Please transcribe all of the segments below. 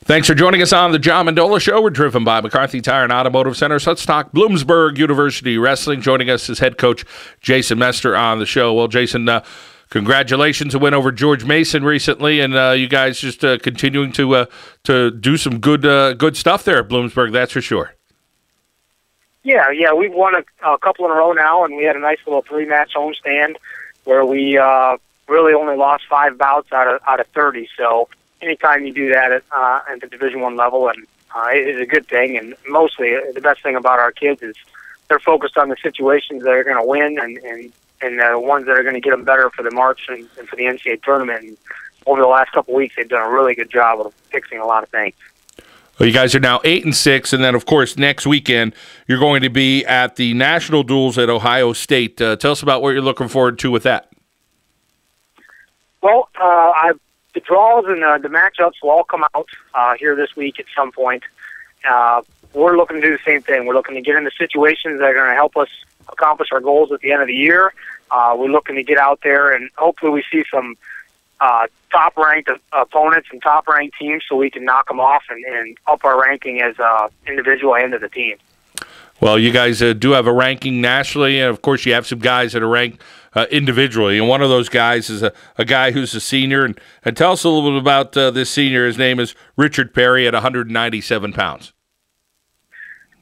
Thanks for joining us on the John Mendola Show. We're driven by McCarthy Tire and Automotive Center. So let's talk Bloomsburg University Wrestling. Joining us is head coach Jason Mester on the show. Well, Jason, congratulations. A win over George Mason recently, and you guys just continuing to do some good stuff there at Bloomsburg, that's for sure. Yeah, we've won a couple in a row now, and we had a nice little 3-match homestand where we really only lost 5 bouts out of 30. So anytime you do that at the Division I level, and it is a good thing. And mostly, the best thing about our kids is they're focused on the situations that are going to win and the ones that are going to get them better for the March and for the NCAA tournament. And over the last couple of weeks, they've done a really good job of fixing a lot of things. Well, you guys are now 8-6, and then, of course, next weekend you're going to be at the national duels at Ohio State. Tell us about what you're looking forward to with that. Well, the draws and the matchups will all come out here this week at some point. We're looking to do the same thing. We're looking to get into situations that are going to help us accomplish our goals at the end of the year. We're looking to get out there, and hopefully we see some top-ranked opponents and top-ranked teams so we can knock them off and up our ranking as an individual and as a team. Well, you guys do have a ranking nationally, and, of course, you have some guys that are ranked individually, and one of those guys is a guy who's a senior. And tell us a little bit about this senior. His name is Richard Perry at 197 pounds.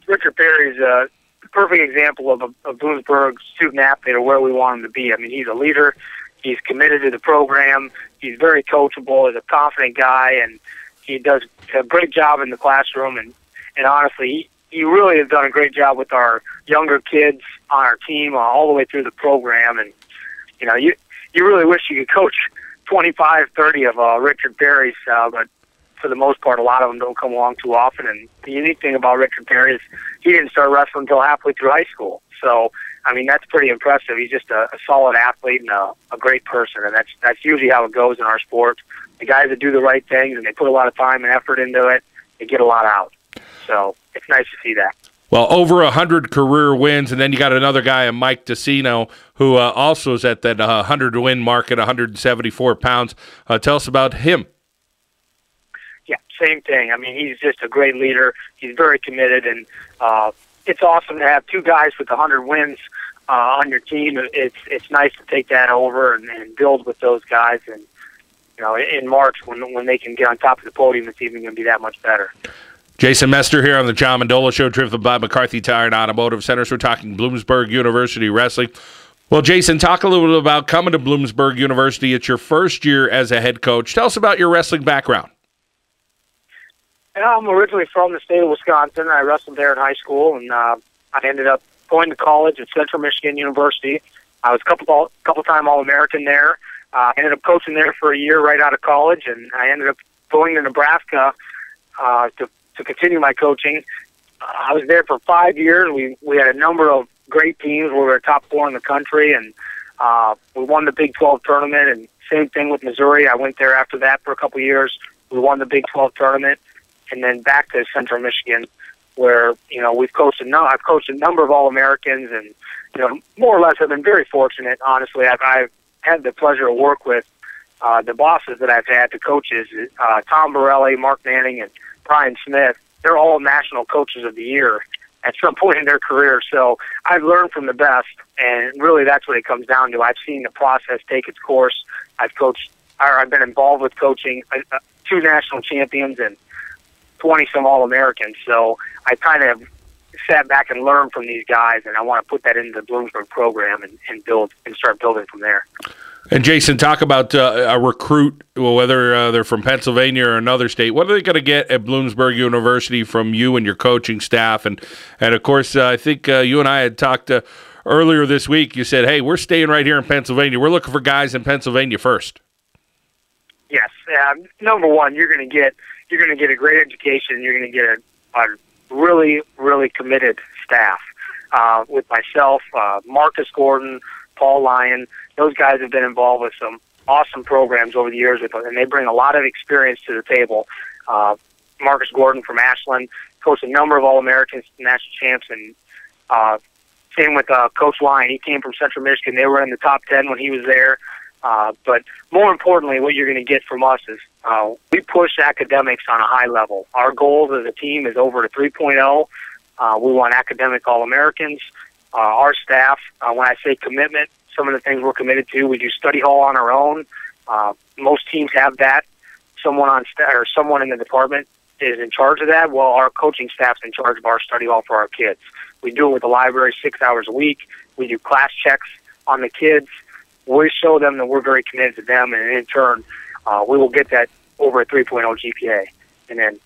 Richard Perry is a perfect example of a Bloomsburg student-athlete, or where we want him to be. I mean, he's a leader. He's committed to the program. He's very coachable. He's a confident guy, and he does a great job in the classroom. And honestly, he really has done a great job with our younger kids on our team all the way through the program. And, you know, you really wish you could coach 25, 30 of Richard Perry's, but for the most part, a lot of them don't come along too often. And the unique thing about Richard Perry is he didn't start wrestling until halfway through high school. So, I mean, that's pretty impressive. He's just a solid athlete and a great person, and that's usually how it goes in our sport. The guys that do the right things and they put a lot of time and effort into it, they get a lot out. So it's nice to see that. Well, over 100 career wins, and then you got another guy, Mike DeCino, who also is at that 100-win mark at 174 pounds. Tell us about him. Yeah, same thing. I mean, he's just a great leader. He's very committed, and it's awesome to have 2 guys with 100 wins on your team. It's nice to take that over and build with those guys. And, you know, in March, when they can get on top of the podium, it's even going to be that much better. Jason Mester here on the John Mendola Show, driven by McCarthy Tire and Automotive Center. So we're talking Bloomsburg University Wrestling. Well, Jason, talk a little bit about coming to Bloomsburg University. It's your first year as a head coach. Tell us about your wrestling background. I'm originally from the state of Wisconsin. I wrestled there in high school, and I ended up going to college at Central Michigan University. I was a couple-time All-American there. I ended up coaching there for a year right out of college, and I ended up going to Nebraska to continue my coaching. I was there for 5 years. We had a number of great teams. We were top 4 in the country, and we won the Big 12 tournament. And same thing with Missouri. I went there after that for a couple of years. We won the Big 12 tournament, and then back to Central Michigan, where, you know, I've coached a number of All-Americans, and, you know, more or less I've been very fortunate. Honestly, I've had the pleasure to work with the bosses that I've had, the coaches, Tom Borelli, Mark Manning, and Brian Smith. They're all national coaches of the year at some point in their career. So I've learned from the best, and really that's what it comes down to. I've seen the process take its course. I've been involved with coaching 2 national champions and 20-some All-Americans. So I kind of sat back and learned from these guys, and I want to put that into the Bloomsburg program and start building from there. And, Jason, talk about a recruit, whether they're from Pennsylvania or another state. What are they going to get at Bloomsburg University from you and your coaching staff? And of course, I think you and I had talked earlier this week. You said, hey, we're staying right here in Pennsylvania. We're looking for guys in Pennsylvania first. Yes. Number one, you're going to get a great education. You're going to get a really, really committed staff. With myself, Marcus Gordon, Paul Lyon. Those guys have been involved with some awesome programs over the years, and they bring a lot of experience to the table. Marcus Gordon from Ashland coached a number of All-Americans, national champs, and same with Coach Lyon. He came from Central Michigan. They were in the top 10 when he was there. But more importantly, what you're going to get from us is we push academics on a high level. Our goal as a team is over to 3.0. We want academic All-Americans. Our staff, when I say commitment, some of the things we're committed to, we do study hall on our own. Most teams have that. Someone on or someone in the department is in charge of that. Well, our coaching staff's in charge of our study hall for our kids. We do it with the library 6 hours a week. We do class checks on the kids. We show them that we're very committed to them, and in turn, we will get that over a 3.0 GPA. And then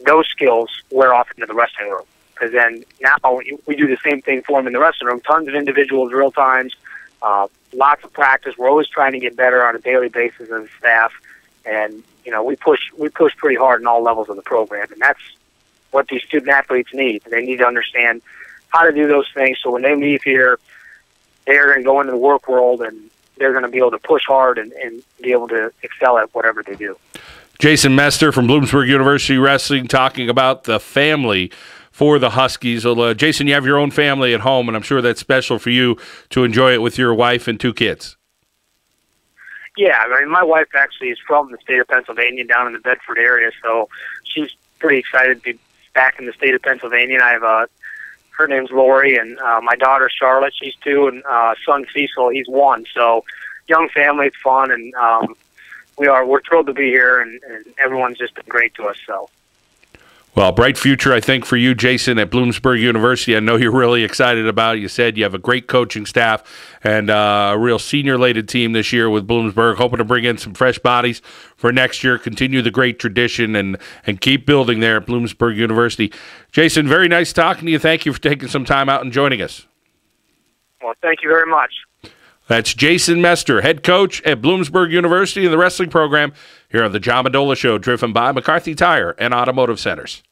those skills wear off into the wrestling room. Because then now we do the same thing for them in the wrestling room. Tons of individual drill times, lots of practice. We're always trying to get better on a daily basis as a staff. And, you know, we push pretty hard in all levels of the program. And that's what these student athletes need. They need to understand how to do those things so when they leave here, they're going to go into the work world and they're going to be able to push hard and be able to excel at whatever they do. Jason Mester from Bloomsburg University Wrestling talking about the family for the Huskies. Well, Jason, you have your own family at home, and I'm sure that's special for you to enjoy it with your wife and 2 kids. Yeah, I mean, my wife actually is from the state of Pennsylvania, down in the Bedford area, so she's pretty excited to be back in the state of Pennsylvania. And I have her name's Lori, and my daughter Charlotte, she's 2, and son Cecil, he's 1. So young family, it's fun, and we're thrilled to be here, and everyone's just been great to us. So. Well, bright future, I think, for you, Jason, at Bloomsburg University. I know you're really excited about it. You said you have a great coaching staff and a real senior-laden team this year with Bloomsburg, hoping to bring in some fresh bodies for next year, continue the great tradition, and keep building there at Bloomsburg University. Jason, very nice talking to you. Thank you for taking some time out and joining us. Well, thank you very much. That's Jason Mester, head coach at Bloomsburg University in the wrestling program, here on the John Mendola Show, driven by McCarthy Tire and Automotive Centers.